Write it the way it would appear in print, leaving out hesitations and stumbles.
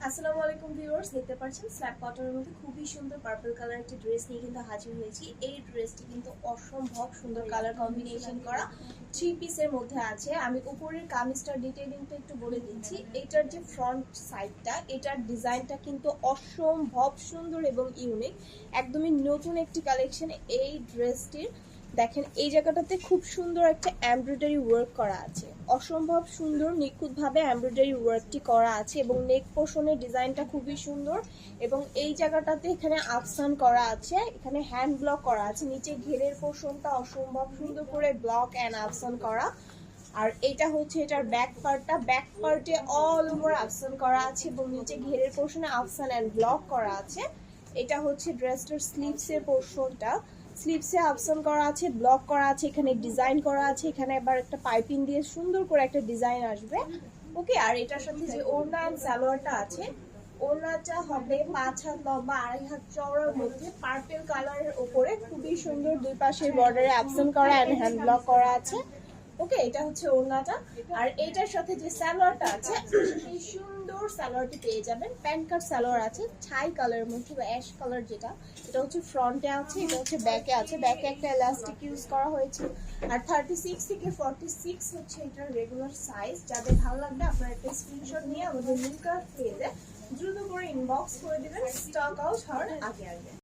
আসসালামু আলাইকুম ভিউয়ার্স, দেখতে পাচ্ছেন স্ল্যাব কটনের মধ্যে খুবই সুন্দর পার্পল কালার একটি ড্রেস নিয়ে কিন্তু হাজির হয়েছি। এই ড্রেসটি কিন্তু অসম্ভব সুন্দর কালার কম্বিনেশন করা থ্রি পিসের মধ্যে আছে। আমি উপরের কামিজটার ডিটেইলিংটা একটু বলে দিচ্ছি। এটার যে ফ্রন্ট সাইডটা, এটার ডিজাইনটা কিন্তু অসম্ভব সুন্দর এবং ইউনিক, একদমই নতুন একটি কালেকশন এই ড্রেসটির। দেখেন এই জায়গাটাতে খুব সুন্দর একটা এমব্রয়ডারি ওয়ার্ক করা আছে, অসম্ভব সুন্দর নিখুঁতভাবে এমব্রয়ডারি ওয়ার্কটি করা আছে এবং নেক পোর্শনের ডিজাইনটা খুবই সুন্দর। এবং এই জায়গাটাতে এখানে আফসান করা আছে, এখানে হ্যান্ড ব্লক করা আছে, নিচে ঘেরের পোর্শনটা অসম্ভব সুন্দর করে ব্লক অ্যান্ড আফসান করা। আর এটা হচ্ছে এটার ব্যাক পার্টটা, ব্যাক পার্টে অল ওভার আফসান করা আছে এবং নিচে ঘেরের পোর্শনে আফসান অ্যান্ড ব্লক করা আছে। এটা হচ্ছে ড্রেসটার স্লিভসের পোর্শনটা, স্লিভসে আফসান করা আছে, ব্লক করা আছে, এখানে ডিজাইন করা আছে, এখানে আবার একটা পাইপিং দিয়ে সুন্দর করে একটা ডিজাইন আসবে। ওকে, আর এটার সাথে যে ওড়না এন্ড সালোয়ারটা আছে, ওড়নাটা হবে 5 হাত লম্বা 2.5 হাত চওড়ার মধ্যে পার্পল কালারের উপরে খুবই সুন্দর দুই পাশের বর্ডারে আফসান করা এন্ড হ্যান্ড ব্লক করা আছে। ওকে, এটা হচ্ছে ওড়নাটা। আর এইটার সাথে যে সালোয়ারটা আছে, এই সুন্দর সালোয়ারটি পেয়ে যাবেন। প্যান্ট কাট সালোয়ার আছে ছাই কালারের মধ্যে বা অ্যাশ কালার, যেটা এটা হচ্ছে ফ্রন্টে আছে, এটা হচ্ছে ব্যাকে আছে। ব্যাকে একটা এলাস্টিক ইউজ করা হয়েছে। আর 36 থেকে 46 হচ্ছে এটার রেগুলার সাইজ। যাদের ভালো লাগবে আপনারা একটা স্ক্রিনশট নিয়ে আমাদের লিংক পেজে দ্রুত করে ইনবক্স করে দিবেন, স্টক আউট হওয়ার আগে আগে।